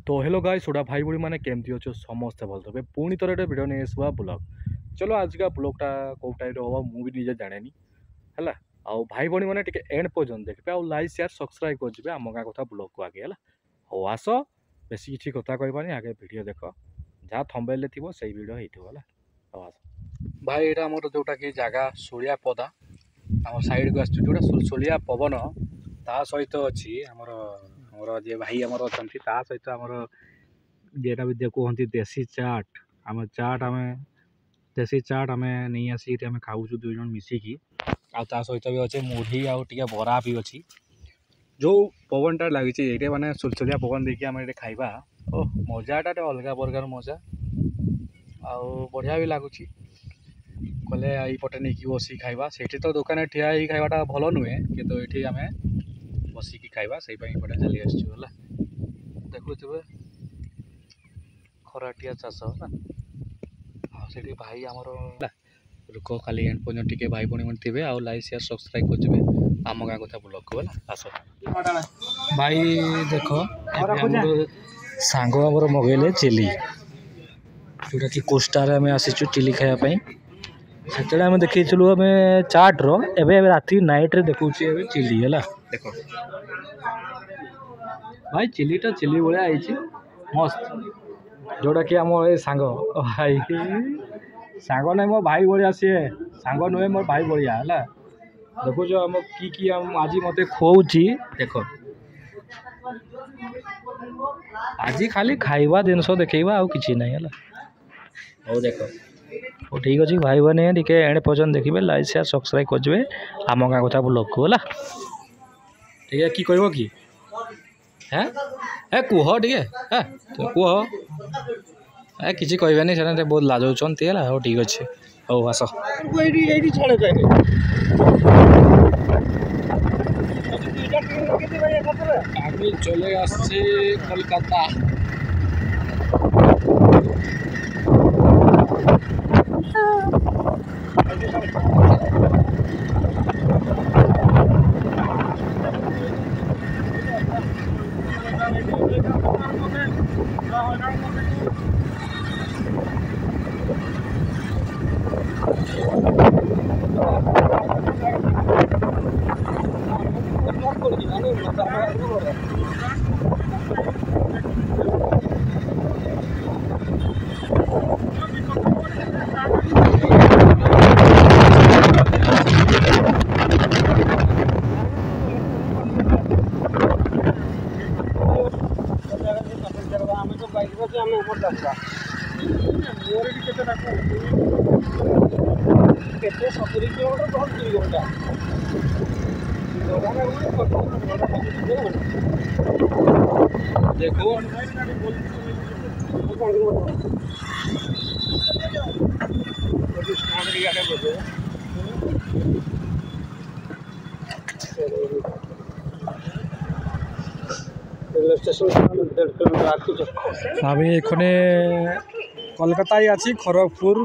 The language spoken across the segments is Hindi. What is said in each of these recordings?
तो हेलो गाइस छोटा भाई बुढ़ी मैंने केमती अच्छे समस्ते भल थे पुणी थर एक भिडियो नहीं आसवा ब्लॉग चलो आजिका ब्लॉगटा कौ टाइप हम मुझे निजे जाने है आउ भाई भाई मैंने एंड पर्यटन देखिए आउ लाइक शेयर सब्सक्राइब कर आम गाँ कथा ब्लॉग को आगे है हो आस बेस किसी कथा कहबानी आगे वीडियो देख जहाँ थंबनेल थी से वीडियो होता आस भाई यहाँ आम जोटा कि जगह सुलिया पदा आम साइड को आसोटा सुलसुलिया पवन ता सहित अच्छी आमर आमर जे भाई आमर अच्छा सहित आमर जेटा भी कहते देसी चाट आम चाट आम देसी चाट आम नहीं आसिक आम खाऊ दुई जन मिसिकी आ सहित भी अच्छे मुढ़ी आउ टे बरा भी अच्छी जो पवनटा लगी ये मैंने सुलसुलिया पवन देखिए आम ये खाइबा ओ मजाटा अलग प्रकार मजा आउ बढ़िया भी लगुच कले यपटे नहीं बस खाइबा से तो दुकान ठिया खाइबाटा भल नुहे कि ये आम बसिकी खाइबा से पटे चली आसला देखुए खराटिया चाष से भाई आमर रुक खाली एंड पर्यटन टे भाई भाई मैंने थे आउ लाइक शेयर सब्सक्राइब करेंगे आम गाँ कथा ब्लॉग को आस भाई देख सांग आमर मगैले चिली जोटा कि कोस्टार आम आसीचु चिली खायापी से आम देखु आम चाट रे राति नाइट रे देखु चिली है देख भाई चिलीटा चिली भाया आई मस्त जोटा कि आम ए सांग भाई सांग ना मो भाई भाया सी सांग नुहे मोर भाई भाया है देखुच आम कि आज मत खुआची देख आज खाली खाइबा जिनस देखा आउ कि ना है हो देख हो ठीक अच्छे भाई मैंने टे एंड पर्यटन देखिए लाइक शेयर सब्सक्राइब करेंगे आम गाँ कथा ब्लॉग को है ठीक है कि कह कि है ए कह टे कह ए किसी कहबानी से बहुत लाजौंट है हो ठीक अच्छे हो आस आगे चले आसছে কলকাতা देखो আমি এখানে কলকাতায় আছি খড়গপুর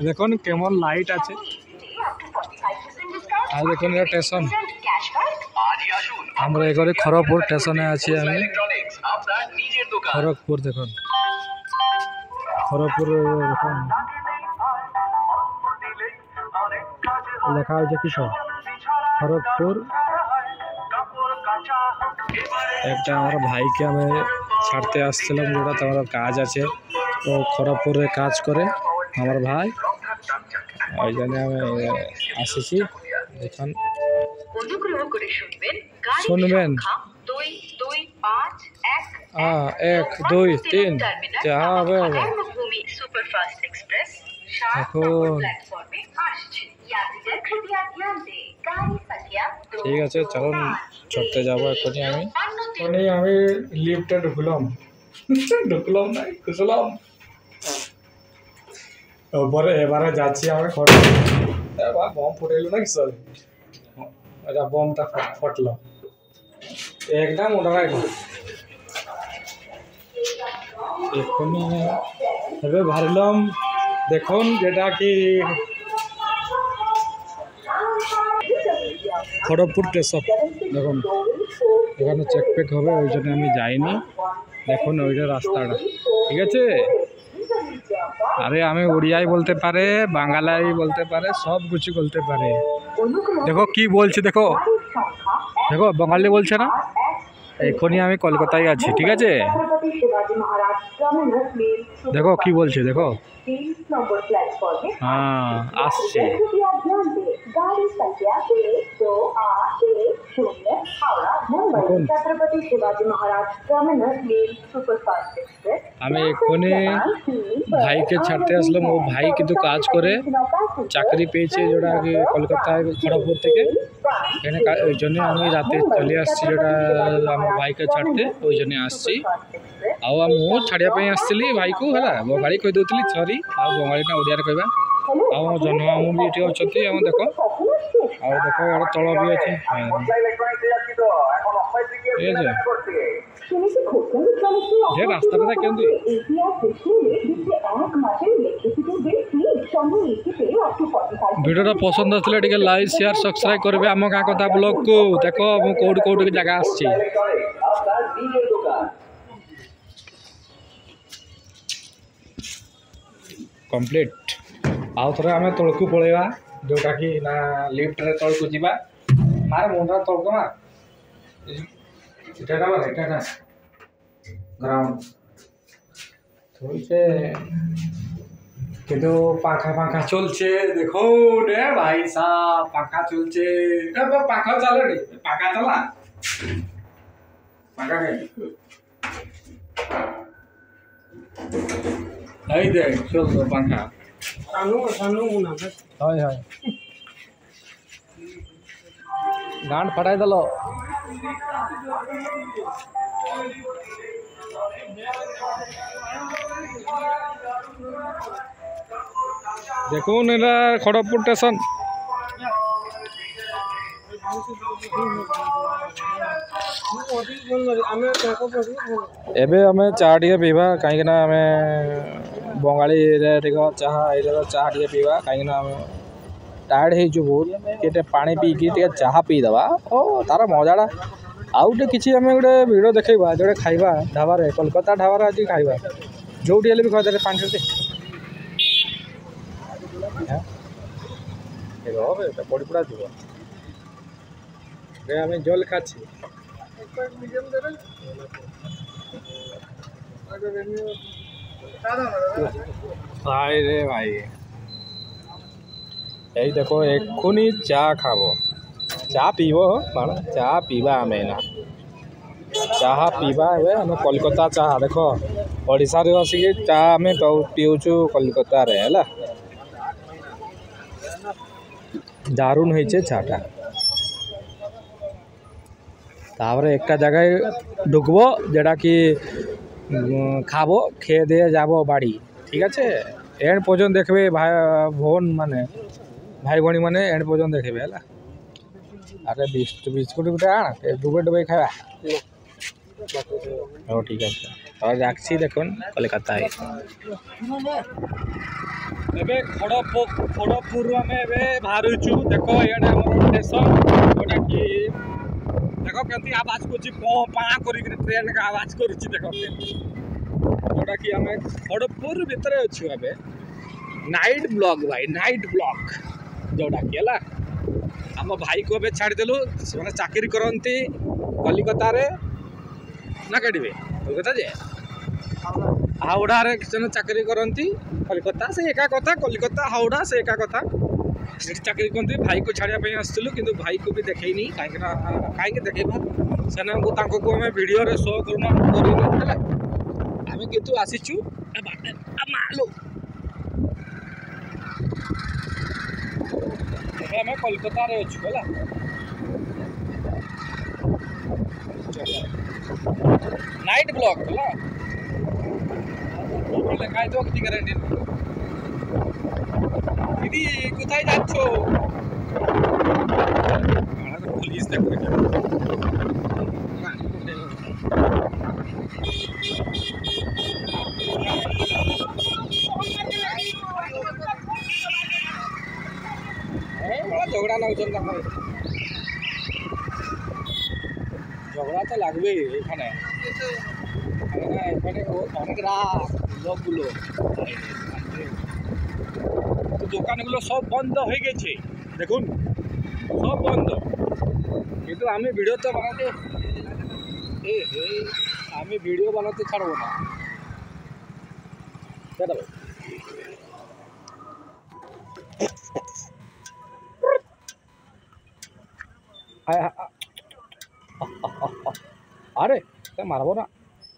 দেখুন কেমন লাইট আছে আর দেখুন এটা স্টেশন আমরা এখানে খড়গপুর স্টেশনে আছি আমি খড়গপুর দেখুন খড়গপুর দেখুন লেখা হয়েছে কিসব খড়গপুর একটা আমার ভাইকে আমি ছাড়তে আসছিলাম যেটা তো আমার কাজ আছে তো খড়গপুরে কাজ করে আমার ভাই ওই জন্য আমি আসেছি দেখুন শুনবেন 1 2 3 হবে এখন ঠিক আছে চলুন চড়তে যাবো এখনই আমি লিফটে ঢুকলাম না খুঁজলাম তারপরে এবারে যাচ্ছি আমরা বম ফুটাইল নাকি সরি এটা বমটা ফটলো একদম ওটা এখনই এবার ভাবলাম দেখুন যেটা কি খড়গপুর স্টেশন দেখুন এখানে চেক পেক হবে ওই জন্য আমি যাইনি দেখুন ওইটা রাস্তাটা ঠিক আছে। আরে আমি উড়িয়াই বলতে পারে, বাংলাই বলতে পারে, সব কিছু বলতে পারে। দেখো কি বলছে, দেখো দেখো বাঙালি বলছে না। এখনই আমি কলকাতায় আছি ঠিক আছে। দেখো কি বলছে, দেখো हाँ আসছে। আমি এক্ষুনি ভাইকে ছাড়তে আসলাম। ও ভাই কিন্তু কাজ করে, চাকরি পেয়েছে যেটা কি কলকাতায় খড়গপুর থেকে। এখানে ওই জন্য আমি রাতে চলে আসছি, যেটা আমার ভাইকে ছাড়তে ওই জন্য আসছি। ଆଉ ମୁଁ ଛାଡ଼ିବା ପାଇଁ ଆସିଥିଲି ଭାଇକୁ ହେଲା। ବଙ୍ଗାଳୀ କହିଦେଉଥିଲି ସରି, ଆଉ ବଙ୍ଗାଳୀ ନା ଓଡ଼ିଆରେ କହିବା। ଆଉ ମୋ ଜହ୍ନମାମୁଁ ବି ଏଠି ଅଛନ୍ତି। ଆମ ଦେଖ, ଆଉ ଦେଖ ଇଆଡ଼େ ତଳ ବି ଅଛି। ঠিক আছে, যে রাস্তাটা কেমন ভিডিওটা পছন্দ আসলে টিকে লাইক শেয়ার সবসক্রাইব করবে। ଆମ ଗାଁ କଥା ବ୍ଲଗକୁ ଦେଖ ମୁଁ କୋଉଠି କୋଉଠି ଜାଗା ଆସିଛି। कम्प्लीट आउ थे आम तौक पलैया, जोटा कि ना लिफ्ट तौक जावा। मार मुंडा तौक मार ग्राउंड चलছে কিন্তু পাখা পাখা চলছে। দেখো রে ভাই সাহেব, পাখা চলছে। পাখা চালে রে, পাখা চালা পাখা এই দেখ চলতো পাখা। হয় হয় গান ফাটাই দিল। দেখুন এটা খড়গপুর স্টেশন। एबे आमे चाह टे पीवा कहीं आम बंगाली चाह चाह टे पीवा कहीं टायर्ड हो बहुत। पानी पीकी चाह पीदे ओ तार मजाड़ा आउ किसी आम गोटे भिडियो देखा जो खाइबा ढाबार कोलकाता ढाबार आज खाइबा जो भी खाई पानी पड़ी पड़ा थी आम जल खाची भाई रे भाई यही देखो एखुनी चा खाब चा पीब कौन चा पीवा आम ना चाह पीवा आम कोलकाता चाह देख ओडिशा रे आसिक चा आम पीऊचु कोलकाता रे है दारुण होइछे चाटा। तापर एक जगह ढुकबो जेटा कि खाबो खेয়ে দিয়ে যাব বাড়ি ঠিক আছে। एंड पर्यंत देखबे भाई भवन माने भाई भणी माने एंड पर्यंत देखबे है। अरे बिस्कुट गुटे आण डुबे डुबे खावा हो ठीक है। और राखसी देखुन कलकत्ता एबे खड़गपुर आम बाहरुचु। देख ये स्टेशन जोटा कि देख के आवाज कर ट्रेन का आवाज कर देख जोटा कि आम खड़गपुर भितर अच्छु ए नाइट ब्लॉग भाई नाइट ब्लॉग जोटा कि है आम भाई को ए छाड़देलु से चाकरी करती कलिकता रे ना कटे कलकता जे हावड़ा रे चाकरी करती कलिकता से एका कथा कलिकता हावड़ा से एका कथा चाकरी करते। भाई को छाड़ापी आसलु कि भाई को भी देखनी कहीं देखा से आम भिडियो शो करूना आम कितु आसीचु मालो आम कलकता रे अच्छु है नाइट ब्लॉक है लेखा तो किसी गारंटी दीदी कोথায় যাচ্ছ पुलिस देखो झगड़ा ना झगड़ा तो লাগবে এখানে মানে অনেক রাত লোকগুলো তো দোকানগুলো সব বন্ধ হয়ে গেছে দেখুন সব বন্ধ কিন্তু আমি ভিডিও তো বানাতে আমি ভিডিও বানাতে ছাড়বো না দাদা আরে মারবো না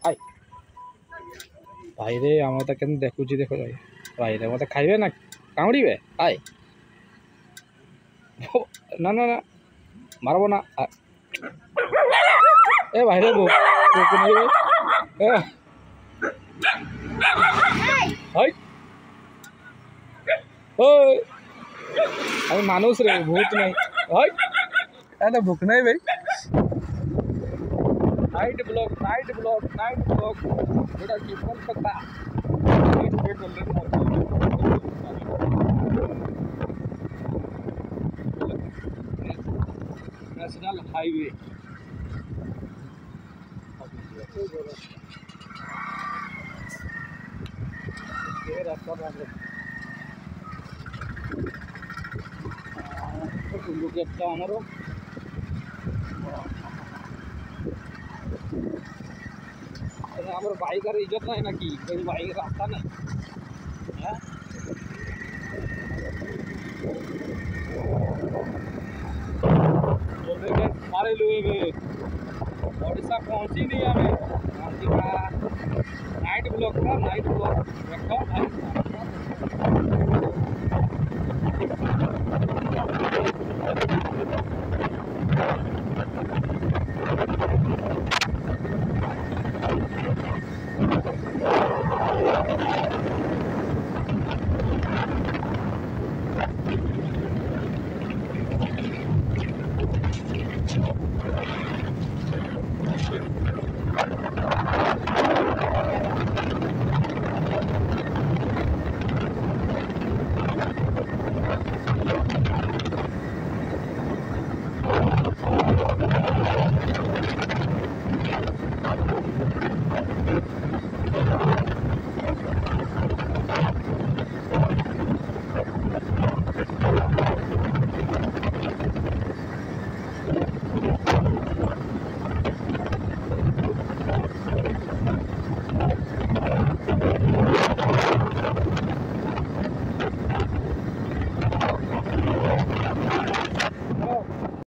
আই ভাইরে আমার তো কেন দেখুছি দেখো যাই ভাইরে মতো খাইবে না কামড়িবে আয় না না না মারবো না এ ভাইরে আমি মানুষ রে ভূত নাই এটা ভূত নাই ভাই नाइट ब्लॉग मेरा जीवन पता नेशनल हाईवे रास्ता हमारो আমার বাইকের ইজ্জত নাই নাকি বাইকের রাস্তা নাই হ্যাঁ मारे लुए ओडिशा पहुंची नहीं हमें नाइट ब्लॉक देखो